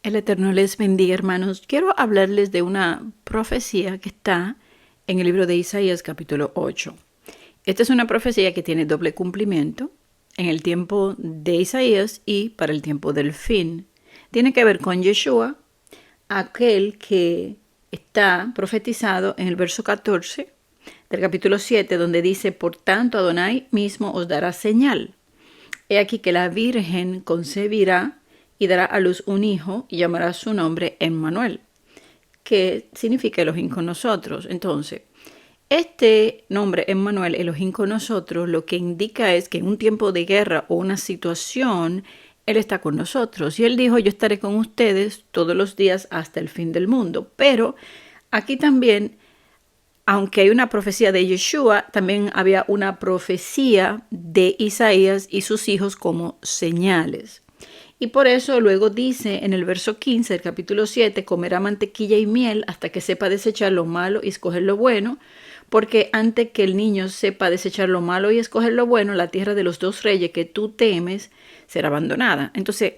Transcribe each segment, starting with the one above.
El Eterno les bendiga, hermanos. Quiero hablarles de una profecía que está en el libro de Isaías, capítulo 8. Esta es una profecía que tiene doble cumplimiento en el tiempo de Isaías y para el tiempo del fin. Tiene que ver con Yeshua, aquel que está profetizado en el verso 14 del capítulo 7, donde dice: por tanto, Adonai mismo os dará señal. He aquí que la Virgen concebirá y dará a luz un hijo y llamará su nombre Emmanuel, que significa Elohim con nosotros. Entonces, este nombre Emmanuel, Elohim con nosotros, lo que indica es que en un tiempo de guerra o una situación, Él está con nosotros. Y Él dijo: yo estaré con ustedes todos los días hasta el fin del mundo. Pero aquí también, aunque hay una profecía de Yeshua, también había una profecía de Isaías y sus hijos como señales. Y por eso luego dice en el verso 15 del capítulo 7, comerá mantequilla y miel hasta que sepa desechar lo malo y escoger lo bueno, porque antes que el niño sepa desechar lo malo y escoger lo bueno, la tierra de los dos reyes que tú temes será abandonada. Entonces,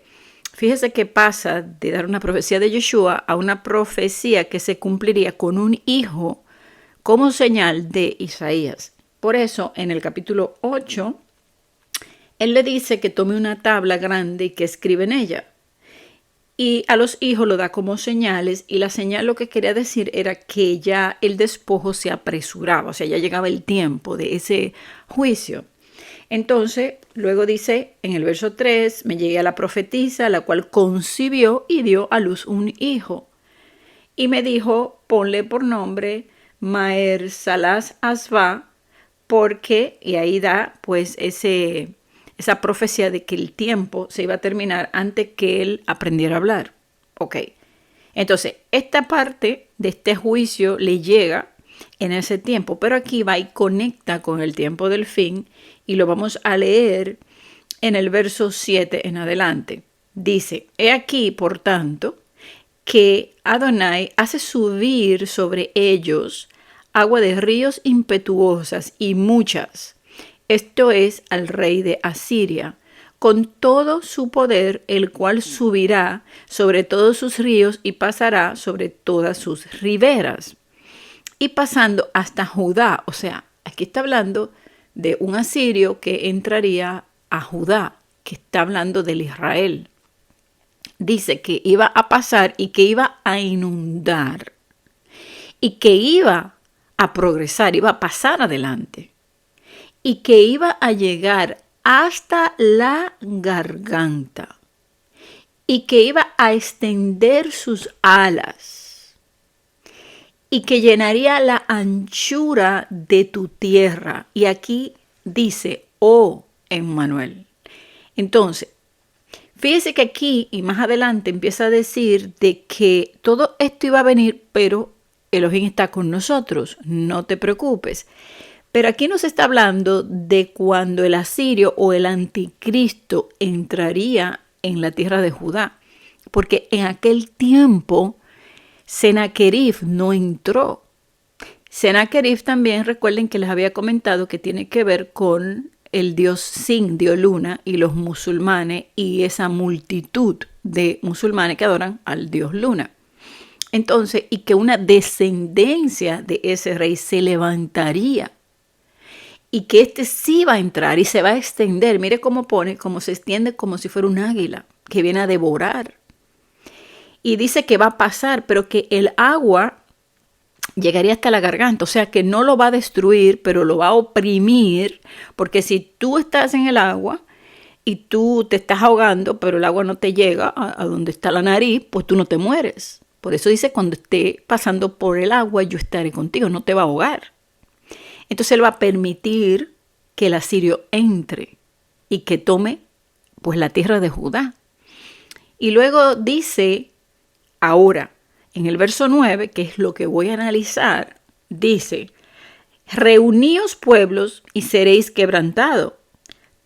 fíjese que pasa de dar una profecía de Yeshua a una profecía que se cumpliría con un hijo como señal de Isaías. Por eso, en el capítulo 8, él le dice que tome una tabla grande y que escriba en ella. Y a los hijos lo da como señales, y la señal lo que quería decir era que ya el despojo se apresuraba, o sea, ya llegaba el tiempo de ese juicio. Entonces, luego dice en el verso 3, me llegué a la profetisa, la cual concibió y dio a luz un hijo. Y me dijo: ponle por nombre Maher Salaz Asba, porque, y ahí da pues esa profecía de que el tiempo se iba a terminar antes que él aprendiera a hablar. Ok. Entonces, esta parte de este juicio le llega en ese tiempo, pero aquí va y conecta con el tiempo del fin, y lo vamos a leer en el verso 7 en adelante. Dice: he aquí, por tanto, que Adonai hace subir sobre ellos agua de ríos impetuosas y muchas. Esto es al rey de Asiria, con todo su poder, el cual subirá sobre todos sus ríos y pasará sobre todas sus riberas. Y pasando hasta Judá, o sea, aquí está hablando de un asirio que entraría a Judá, que está hablando del Israel. Dice que iba a pasar y que iba a inundar y que iba a progresar, iba a pasar adelante y que iba a llegar hasta la garganta y que iba a extender sus alas y que llenaría la anchura de tu tierra. Y aquí dice: oh Emmanuel. Entonces, fíjese que aquí y más adelante empieza a decir de que todo esto iba a venir, pero Elohim está con nosotros, no te preocupes. Pero aquí nos está hablando de cuando el asirio o el anticristo entraría en la tierra de Judá, porque en aquel tiempo Sennacherib no entró. Sennacherib también, recuerden que les había comentado que tiene que ver con el dios Sin, dios Luna, y los musulmanes y esa multitud de musulmanes que adoran al dios Luna. Entonces, y que una descendencia de ese rey se levantaría y que este sí va a entrar y se va a extender. Mire cómo pone, cómo se extiende, como si fuera un águila que viene a devorar. Y dice que va a pasar, pero que el agua llegaría hasta la garganta, o sea que no lo va a destruir, pero lo va a oprimir, porque si tú estás en el agua y tú te estás ahogando, pero el agua no te llega a donde está la nariz, pues tú no te mueres. Por eso dice: cuando esté pasando por el agua, yo estaré contigo, no te va a ahogar. Entonces él va a permitir que el asirio entre y que tome pues la tierra de Judá. Y luego dice, ahora, en el verso 9, que es lo que voy a analizar, dice: reuníos pueblos y seréis quebrantados.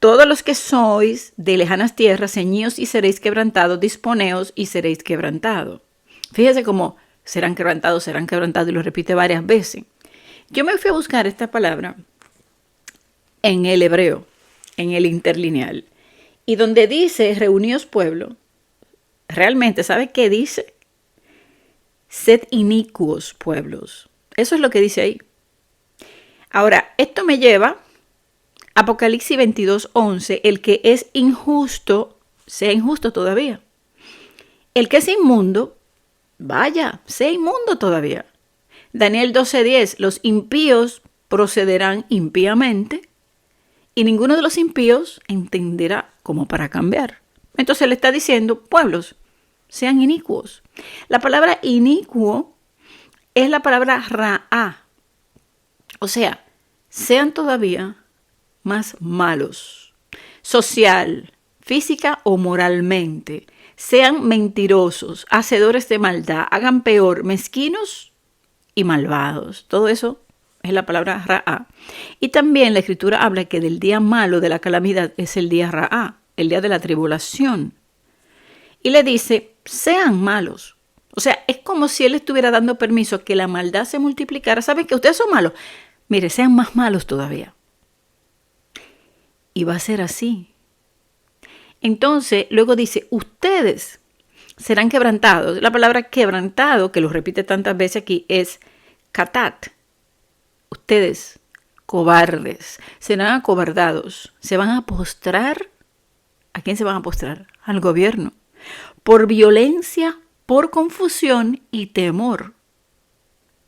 Todos los que sois de lejanas tierras, ceñíos y seréis quebrantados, disponeos y seréis quebrantados. Fíjese cómo serán quebrantados, y lo repite varias veces. Yo me fui a buscar esta palabra en el hebreo, en el interlineal, y donde dice reuníos pueblo, realmente, ¿sabe qué dice? Sed inicuos pueblos. Eso es lo que dice ahí. Ahora, esto me lleva a Apocalipsis 22:11, el que es injusto, sea injusto todavía. El que es inmundo, vaya, sea inmundo todavía. Daniel 12:10, los impíos procederán impíamente y ninguno de los impíos entenderá como para cambiar. Entonces le está diciendo, pueblos, sean inicuos. La palabra inicuo es la palabra ra'a. O sea, sean todavía más malos, social, física o moralmente. Sean mentirosos, hacedores de maldad, hagan peor, mezquinos y malvados. Todo eso es la palabra ra'a. Y también la Escritura habla que del día malo de la calamidad es el día ra'a, el día de la tribulación. Y le dice, sean malos. O sea, es como si él estuviera dando permiso a que la maldad se multiplicara. ¿Saben que ustedes son malos? Mire, sean más malos todavía. Y va a ser así. Entonces, luego dice, ustedes serán quebrantados. La palabra quebrantado, que lo repite tantas veces aquí, es katat. Ustedes, cobardes, serán acobardados. Se van a postrar. ¿A quién se van a postrar? Al gobierno. Por violencia, por confusión y temor.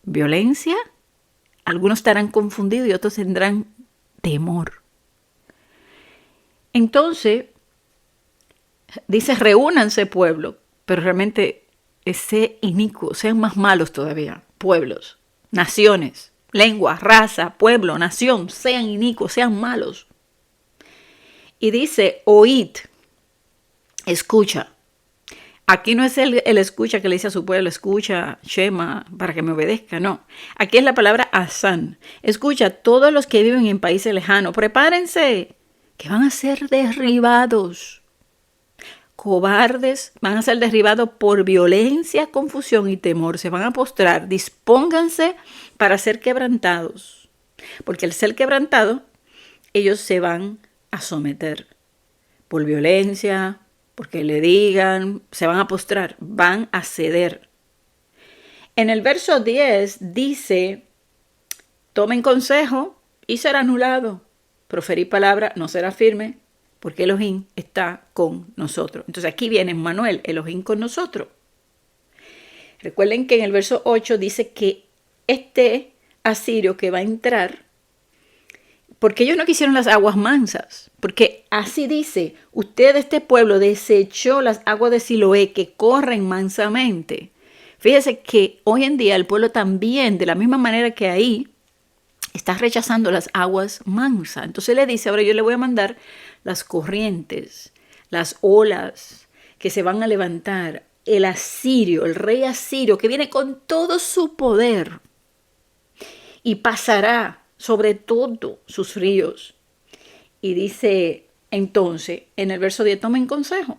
Violencia, algunos estarán confundidos y otros tendrán temor. Entonces, dice, reúnanse pueblo, pero realmente ese inicuo, sean más malos todavía, pueblos, naciones, lengua, raza, pueblo, nación, sean inicuos, sean malos. Y dice, oíd, escucha. Aquí no es el escucha que le dice a su pueblo, escucha, Shema, para que me obedezca, no. Aquí es la palabra Azán. Escucha, todos los que viven en países lejanos, prepárense, que van a ser derribados. Cobardes van a ser derribados por violencia, confusión y temor. Se van a postrar. Dispónganse para ser quebrantados. Porque al ser quebrantado, ellos se van a someter por violencia, porque le digan, se van a postrar, van a ceder. En el verso 10 dice, tomen consejo y será anulado. Proferir palabra no será firme, porque Elohim está con nosotros. Entonces aquí viene Emmanuel, Elohim con nosotros. Recuerden que en el verso 8 dice que este asirio que va a entrar, porque ellos no quisieron las aguas mansas, porque así dice, usted, este pueblo, desechó las aguas de Siloé que corren mansamente. Fíjese que hoy en día el pueblo también, de la misma manera que ahí, está rechazando las aguas mansas. Entonces le dice, ahora yo le voy a mandar las corrientes, las olas que se van a levantar, el asirio, el rey asirio, que viene con todo su poder y pasará sobre todo sus ríos. Y dice entonces en el verso 10, tomen consejo.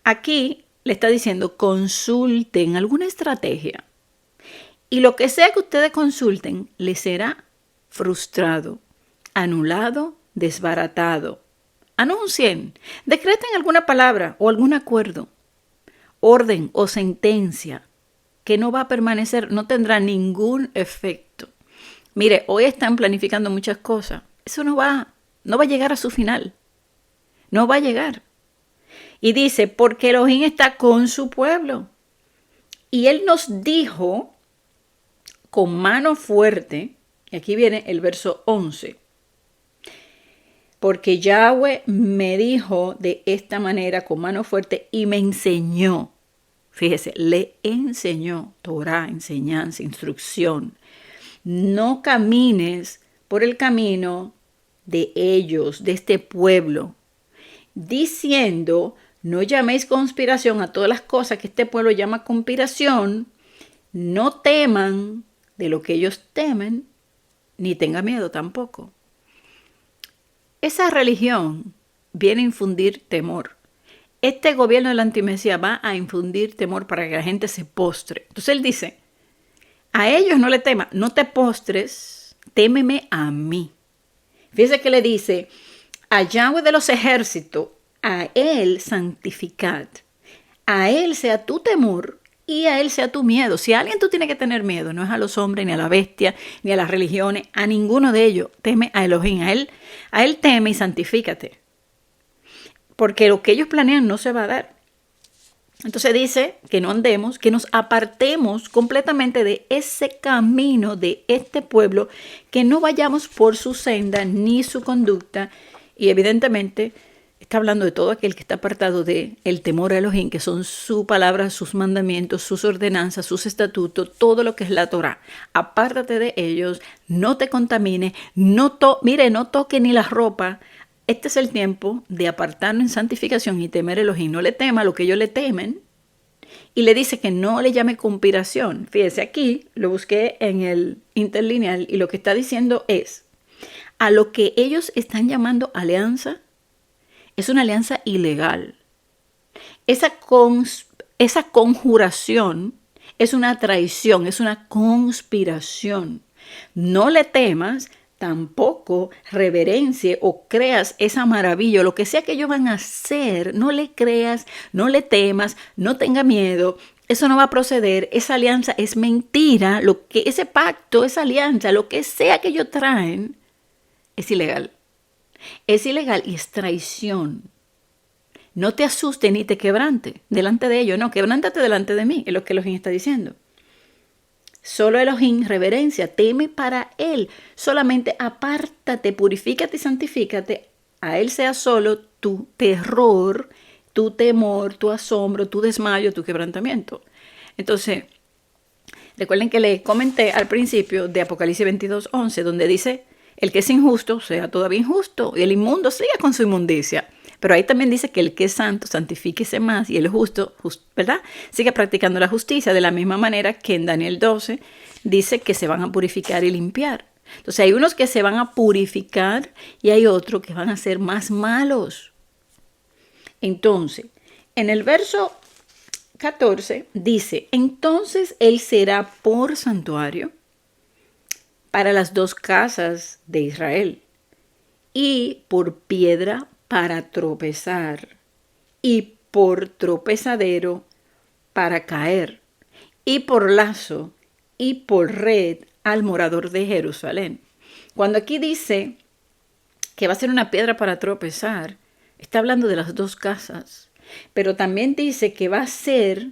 Aquí le está diciendo, consulten alguna estrategia. Y lo que sea que ustedes consulten, les será frustrado, anulado, desbaratado. Anuncien, decreten alguna palabra o algún acuerdo, orden o sentencia que no va a permanecer, no tendrá ningún efecto. Mire, hoy están planificando muchas cosas. Eso no va a llegar a su final. No va a llegar. Y dice, porque Elohim está con su pueblo. Y él nos dijo con mano fuerte, y aquí viene el verso 11, porque Yahweh me dijo de esta manera con mano fuerte y me enseñó. Fíjese, le enseñó Torah, enseñanza, instrucción. No camines por el camino de ellos, de este pueblo, diciendo, no llaméis conspiración a todas las cosas que este pueblo llama conspiración, no teman de lo que ellos temen, ni tengan miedo tampoco. Esa religión viene a infundir temor. Este gobierno de la antimesía va a infundir temor para que la gente se postre. Entonces él dice, a ellos no le temas, no te postres, témeme a mí. Fíjese que le dice, a Yahweh de los ejércitos, a él santificad. a Él sea tu temor y a Él sea tu miedo. Si a alguien tú tienes que tener miedo, no es a los hombres, ni a la bestia, ni a las religiones, a ninguno de ellos. Teme a Elohim, a él teme y santifícate. Porque lo que ellos planean no se va a dar. Entonces dice que no andemos, que nos apartemos completamente de ese camino de este pueblo, que no vayamos por su senda ni su conducta. Y evidentemente está hablando de todo aquel que está apartado de el temor a Elohim, que son su palabra, sus mandamientos, sus ordenanzas, sus estatutos, todo lo que es la Torah. Apártate de ellos, no te contamines, no toque ni la ropa. Este es el tiempo de apartarnos en santificación y temer a Elohim. No le tema lo que ellos le temen. Y le dice que no le llame conspiración. Fíjese, aquí lo busqué en el interlineal y lo que está diciendo es, a lo que ellos están llamando alianza, es una alianza ilegal. Esa conjuración es una traición, es una conspiración. No le temas, tampoco reverencie o creas esa maravilla, lo que sea que ellos van a hacer, no le creas, no le temas, no tenga miedo. Eso no va a proceder, esa alianza es mentira, ese pacto, esa alianza, lo que sea que ellos traen, es ilegal. Es ilegal y es traición. No te asustes ni te quebrante delante de ellos. No, quebrántate delante de mí, es lo que Elohim está diciendo. Solo Elohim, reverencia, teme para Él. Solamente apártate, purifícate y santifícate. A Él sea solo tu terror, tu temor, tu asombro, tu desmayo, tu quebrantamiento. Entonces, recuerden que les comenté al principio de Apocalipsis 22:11, donde dice, el que es injusto sea todavía injusto y el inmundo siga con su inmundicia. Pero ahí también dice que el que es santo santifíquese más y el justo, ¿verdad? Siga practicando la justicia de la misma manera que en Daniel 12 dice que se van a purificar y limpiar. Entonces hay unos que se van a purificar y hay otros que van a ser más malos. Entonces, en el verso 14 dice, entonces él será por santuario para las dos casas de Israel, y por piedra para tropezar, y por tropezadero para caer, y por lazo, y por red al morador de Jerusalén. Cuando aquí dice que va a ser una piedra para tropezar, está hablando de las dos casas, pero también dice que va a ser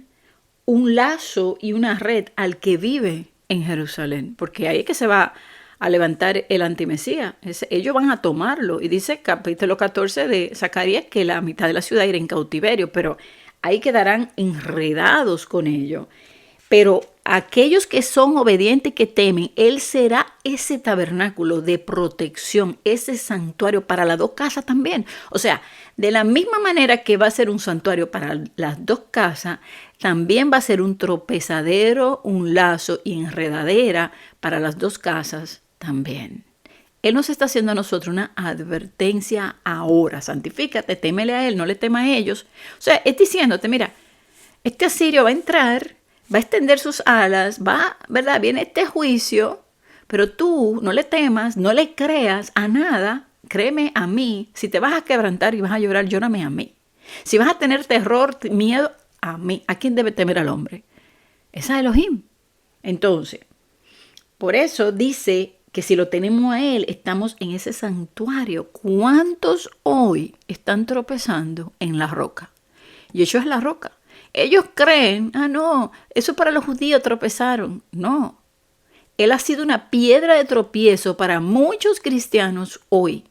un lazo y una red al que vive en Jerusalén, porque ahí es que se va a levantar el antimesías. Ellos van a tomarlo. Y dice capítulo 14 de Zacarías que la mitad de la ciudad irá en cautiverio, pero ahí quedarán enredados con ello. Pero aquellos que son obedientes y que temen, Él será ese tabernáculo de protección, ese santuario para las dos casas también. O sea, de la misma manera que va a ser un santuario para las dos casas, también va a ser un tropezadero, un lazo y enredadera para las dos casas también. Él nos está haciendo a nosotros una advertencia ahora. Santifícate, témele a Él, no le temas a ellos. O sea, es diciéndote, mira, este asirio va a entrar, va a extender sus alas, ¿verdad? Viene este juicio, pero tú no le temas, no le creas a nada, créeme a mí. Si te vas a quebrantar y vas a llorar, llórame a mí. Si vas a tener terror, miedo, a mí. ¿A quién debe temer al hombre? Es a Elohim. Entonces, por eso dice que si lo tenemos a Él, estamos en ese santuario. ¿Cuántos hoy están tropezando en la roca? Y eso es la roca. Ellos creen, no, eso para los judíos tropezaron. No, Él ha sido una piedra de tropiezo para muchos cristianos hoy,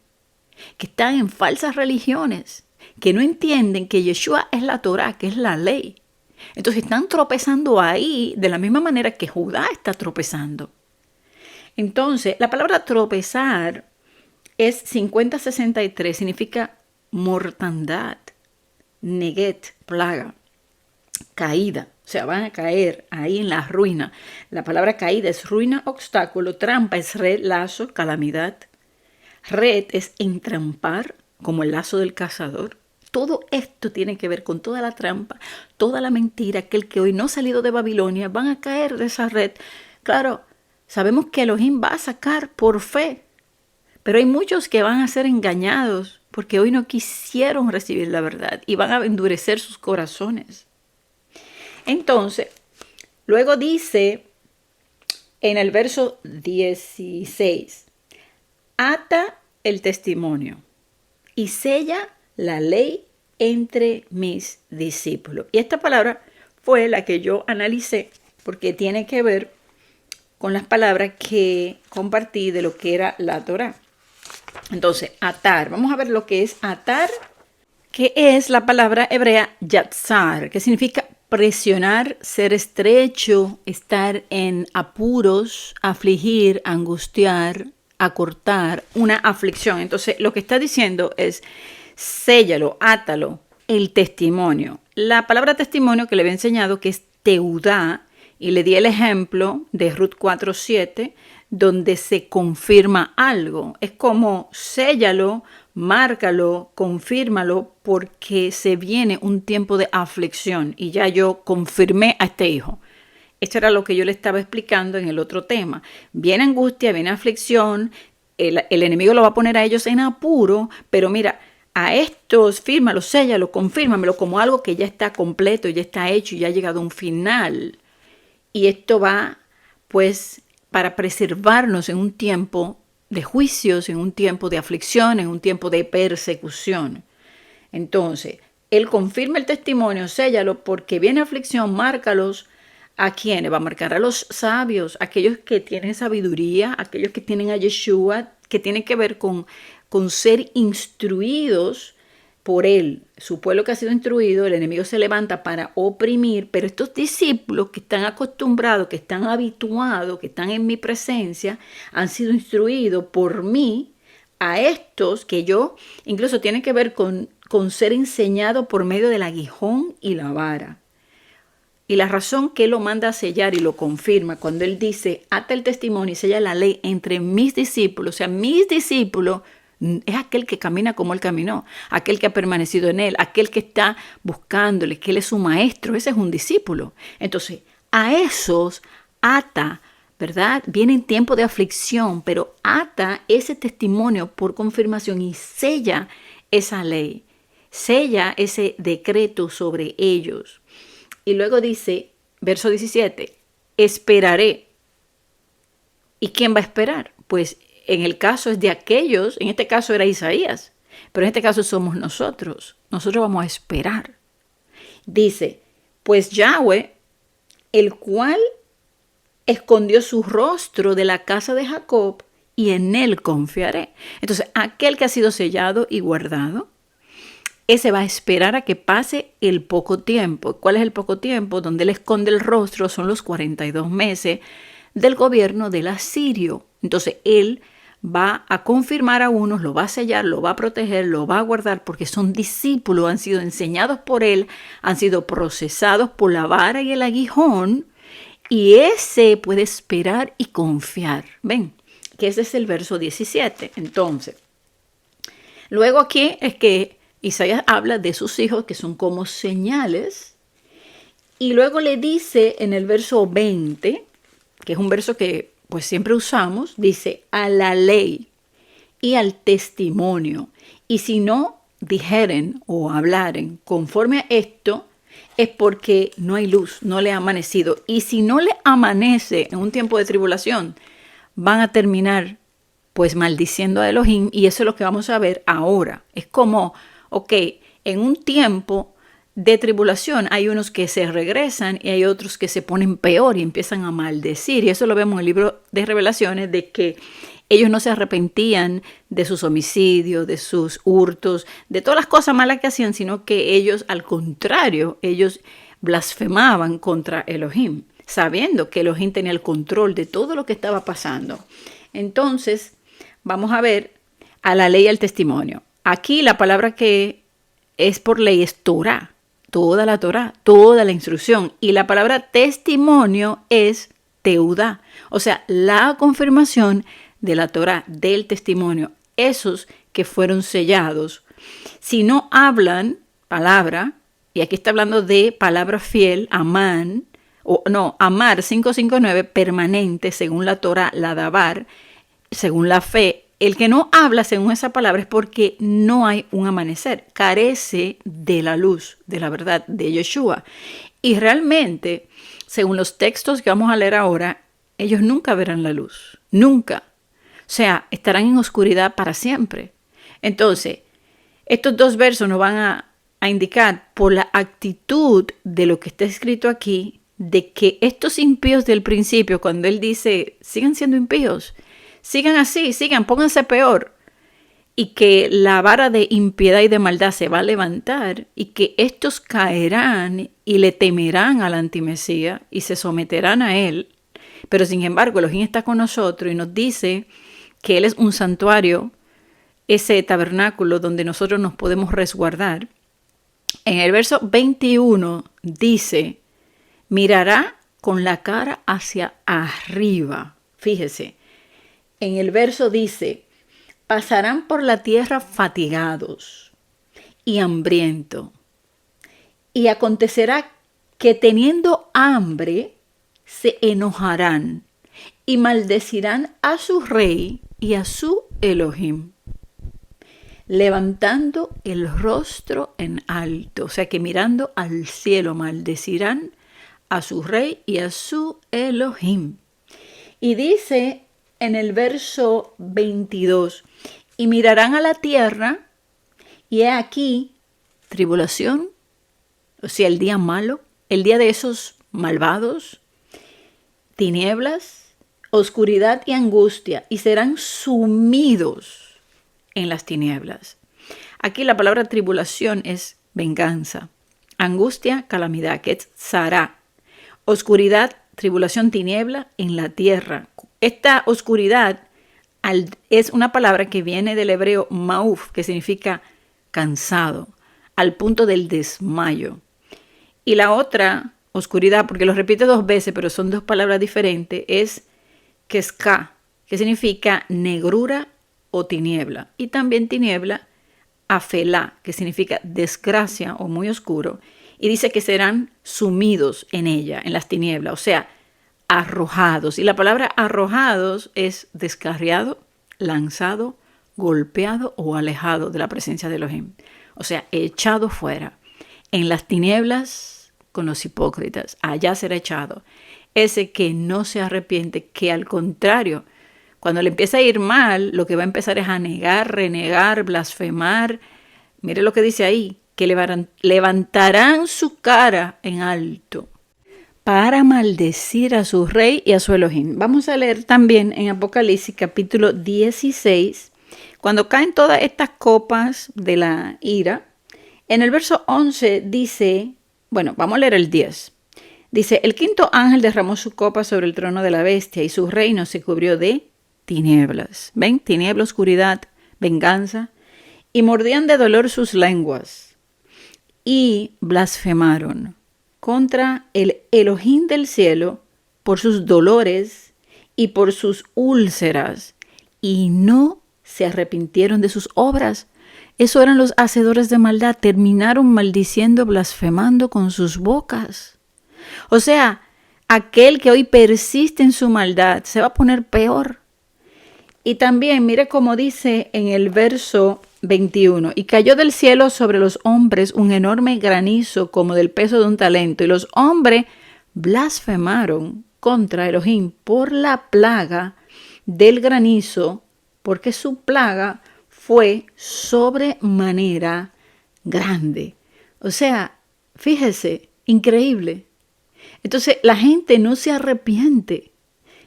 que están en falsas religiones, que no entienden que Yeshua es la Torah, que es la ley. Entonces están tropezando ahí de la misma manera que Judá está tropezando. Entonces, la palabra tropezar es 5063, significa mortandad, neget, plaga, caída. O sea, van a caer ahí en la ruina. La palabra caída es ruina, obstáculo, trampa es red, lazo, calamidad. Red es entrampar, como el lazo del cazador. Todo esto tiene que ver con toda la trampa, toda la mentira, aquel que hoy no ha salido de Babilonia, van a caer de esa red. Claro, sabemos que Elohim va a sacar por fe, pero hay muchos que van a ser engañados porque hoy no quisieron recibir la verdad y van a endurecer sus corazones. Entonces, luego dice en el verso 16, ata el testimonio y sella la ley entre mis discípulos. Y esta palabra fue la que yo analicé porque tiene que ver con las palabras que compartí de lo que era la Torá. Entonces, atar. Vamos a ver lo que es atar, que es la palabra hebrea yatzar, que significa presionar, ser estrecho, estar en apuros, afligir, angustiar, acortar, una aflicción. Entonces, lo que está diciendo es, séllalo, átalo, el testimonio. La palabra testimonio que le había enseñado, que es teudá, y le di el ejemplo de Ruth 4:7, donde se confirma algo. Es como séllalo, márcalo, confírmalo, porque se viene un tiempo de aflicción y ya yo confirmé a este hijo. Esto era lo que yo le estaba explicando en el otro tema. Viene angustia, viene aflicción, el enemigo lo va a poner a ellos en apuro, pero mira, a estos fírmalo, séllalo, confírmamelo como algo que ya está completo, ya está hecho y ya ha llegado a un final. Y esto va, pues, para preservarnos en un tiempo de juicios, en un tiempo de aflicción, en un tiempo de persecución. Entonces, él confirma el testimonio, séllalo, porque viene aflicción, márcalos. ¿A quiénes? Va a marcar a los sabios, aquellos que tienen sabiduría, aquellos que tienen a Yeshua, que tienen que ver con ser instruidos por él. Su pueblo que ha sido instruido, el enemigo se levanta para oprimir, pero estos discípulos que están acostumbrados, que están habituados, que están en mi presencia, han sido instruidos por mí. A estos que yo, incluso tiene que ver con ser enseñado por medio del aguijón y la vara. Y la razón que él lo manda a sellar y lo confirma cuando él dice, ata el testimonio y sella la ley entre mis discípulos, o sea, mis discípulos, es aquel que camina como él caminó, aquel que ha permanecido en él, aquel que está buscándole, que él es su maestro, ese es un discípulo. Entonces, a esos ata, ¿verdad? Viene en tiempo de aflicción, pero ata ese testimonio por confirmación y sella esa ley, sella ese decreto sobre ellos. Y luego dice, verso 17, esperaré. ¿Y quién va a esperar? Pues en el caso es de aquellos, en este caso era Isaías, pero en este caso somos nosotros. Nosotros vamos a esperar. Dice, pues Yahweh, el cual escondió su rostro de la casa de Jacob y en él confiaré. Entonces, aquel que ha sido sellado y guardado, ese va a esperar a que pase el poco tiempo. ¿Cuál es el poco tiempo? Donde él esconde el rostro son los 42 meses del gobierno del asirio. Entonces, él va a confirmar a unos, lo va a sellar, lo va a proteger, lo va a guardar, porque son discípulos, han sido enseñados por él, han sido procesados por la vara y el aguijón, y ese puede esperar y confiar. Ven, que ese es el verso 17. Entonces, luego aquí es que Isaías habla de sus hijos que son como señales, y luego le dice en el verso 20, que es un verso que pues siempre usamos, dice, a la ley y al testimonio. Y si no dijeren o hablaren conforme a esto, es porque no hay luz, no le ha amanecido. Y si no le amanece en un tiempo de tribulación, van a terminar pues maldiciendo a Elohim. Y eso es lo que vamos a ver ahora. Es como, ok, en un tiempo de tribulación hay unos que se regresan y hay otros que se ponen peor y empiezan a maldecir. Y eso lo vemos en el libro de Revelaciones, de que ellos no se arrepentían de sus homicidios, de sus hurtos, de todas las cosas malas que hacían, sino que ellos, al contrario, ellos blasfemaban contra Elohim, sabiendo que Elohim tenía el control de todo lo que estaba pasando. Entonces, vamos a ver a la ley y al testimonio. Aquí la palabra que es por ley es Torah. Toda la Torah, toda la instrucción. Y la palabra testimonio es teudá. O sea, la confirmación de la Torah, del testimonio. Esos que fueron sellados. Si no hablan palabra, y aquí está hablando de palabra fiel, amán, o no, amar 559, permanente, según la Torah, la dabar, según la fe. El que no habla según esa palabra es porque no hay un amanecer, carece de la luz, de la verdad, de Yeshua. Y realmente, según los textos que vamos a leer ahora, ellos nunca verán la luz, nunca. O sea, estarán en oscuridad para siempre. Entonces, estos dos versos nos van a indicar por la actitud de lo que está escrito aquí, de que estos impíos del principio, cuando él dice, sigan siendo impíos, sigan así, sigan, pónganse peor, y que la vara de impiedad y de maldad se va a levantar y que estos caerán y le temerán al antimesías y se someterán a él. Pero sin embargo, Elohim está con nosotros y nos dice que él es un santuario, ese tabernáculo donde nosotros nos podemos resguardar. En el verso 21 dice, mirará con la cara hacia arriba. Fíjese, en el verso dice, pasarán por la tierra fatigados y hambrientos. Y acontecerá que teniendo hambre, se enojarán y maldecirán a su rey y a su Elohim, levantando el rostro en alto. O sea que mirando al cielo maldecirán a su rey y a su Elohim. Y dice en el verso 22, y mirarán a la tierra, y he aquí tribulación, o sea, el día malo, el día de esos malvados, tinieblas, oscuridad y angustia, y serán sumidos en las tinieblas. Aquí la palabra tribulación es venganza, angustia, calamidad, que es tzara, oscuridad, tribulación, tiniebla en la tierra. Esta oscuridad es una palabra que viene del hebreo mauf, que significa cansado, al punto del desmayo. Y la otra oscuridad, porque lo repite dos veces, pero son dos palabras diferentes, es keska, que significa negrura o tiniebla. Y también tiniebla, afelá, que significa desgracia o muy oscuro. Y dice que serán sumidos en ella, en las tinieblas, o sea, arrojados. Y la palabra arrojados es descarriado, lanzado, golpeado o alejado de la presencia de Elohim. O sea, echado fuera. En las tinieblas con los hipócritas, allá será echado. Ese que no se arrepiente, que al contrario, cuando le empieza a ir mal, lo que va a empezar es a negar, renegar, blasfemar. Mire lo que dice ahí, que levantarán su cara en alto para maldecir a su rey y a su Elohim. Vamos a leer también en Apocalipsis capítulo 16, cuando caen todas estas copas de la ira. En el verso 11 dice, bueno, vamos a leer el 10. Dice, el quinto ángel derramó su copa sobre el trono de la bestia y su reino se cubrió de tinieblas. ¿Ven? Tiniebla, oscuridad, venganza. Y mordían de dolor sus lenguas y blasfemaron contra el Elohim del cielo por sus dolores y por sus úlceras, y no se arrepintieron de sus obras. Eso eran los hacedores de maldad, terminaron maldiciendo, blasfemando con sus bocas. O sea, aquel que hoy persiste en su maldad se va a poner peor. Y también, mire cómo dice en el verso 21, y cayó del cielo sobre los hombres un enorme granizo como del peso de un talento, y los hombres blasfemaron contra Elohim por la plaga del granizo, porque su plaga fue sobremanera grande. O sea, fíjese, increíble. Entonces la gente no se arrepiente.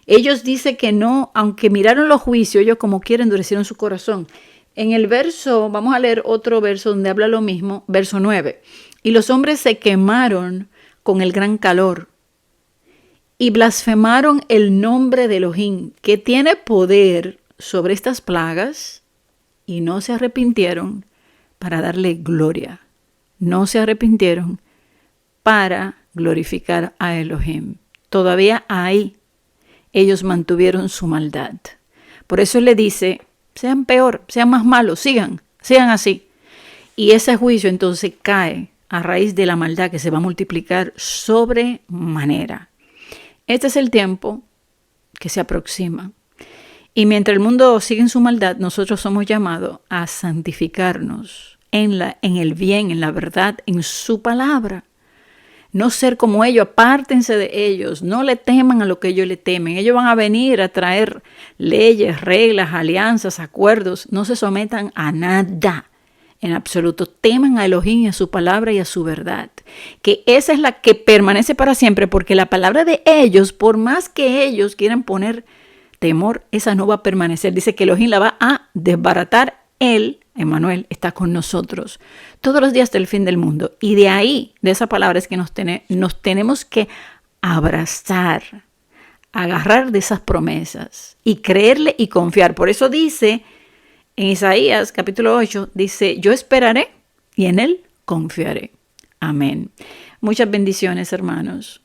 Ellos dicen que no, aunque miraron los juicios, ellos como quieren endurecieron su corazón. En el verso, vamos a leer otro verso donde habla lo mismo, verso 9. Y los hombres se quemaron con el gran calor y blasfemaron el nombre de Elohim, que tiene poder sobre estas plagas, y no se arrepintieron para darle gloria. No se arrepintieron para glorificar a Elohim. Todavía ahí ellos mantuvieron su maldad. Por eso él le dice, sean peor, sean más malos, sigan así. Y ese juicio entonces cae a raíz de la maldad que se va a multiplicar sobremanera. Este es el tiempo que se aproxima. Y mientras el mundo sigue en su maldad, nosotros somos llamados a santificarnos en el bien, en la verdad, en su palabra. no ser como ellos, apártense de ellos, no le teman a lo que ellos le temen. Ellos van a venir a traer leyes, reglas, alianzas, acuerdos. No se sometan a nada en absoluto. Teman a Elohim y a su palabra y a su verdad. Que esa es la que permanece para siempre, porque la palabra de ellos, por más que ellos quieran poner temor, esa no va a permanecer. Dice que Elohim la va a desbaratar. Él, Emmanuel, está con nosotros todos los días del fin del mundo. Y de ahí, de esa palabra es que nos tenemos que abrazar, agarrar de esas promesas y creerle y confiar. Por eso dice en Isaías capítulo 8, dice, yo esperaré y en él confiaré. Amén. Muchas bendiciones, hermanos.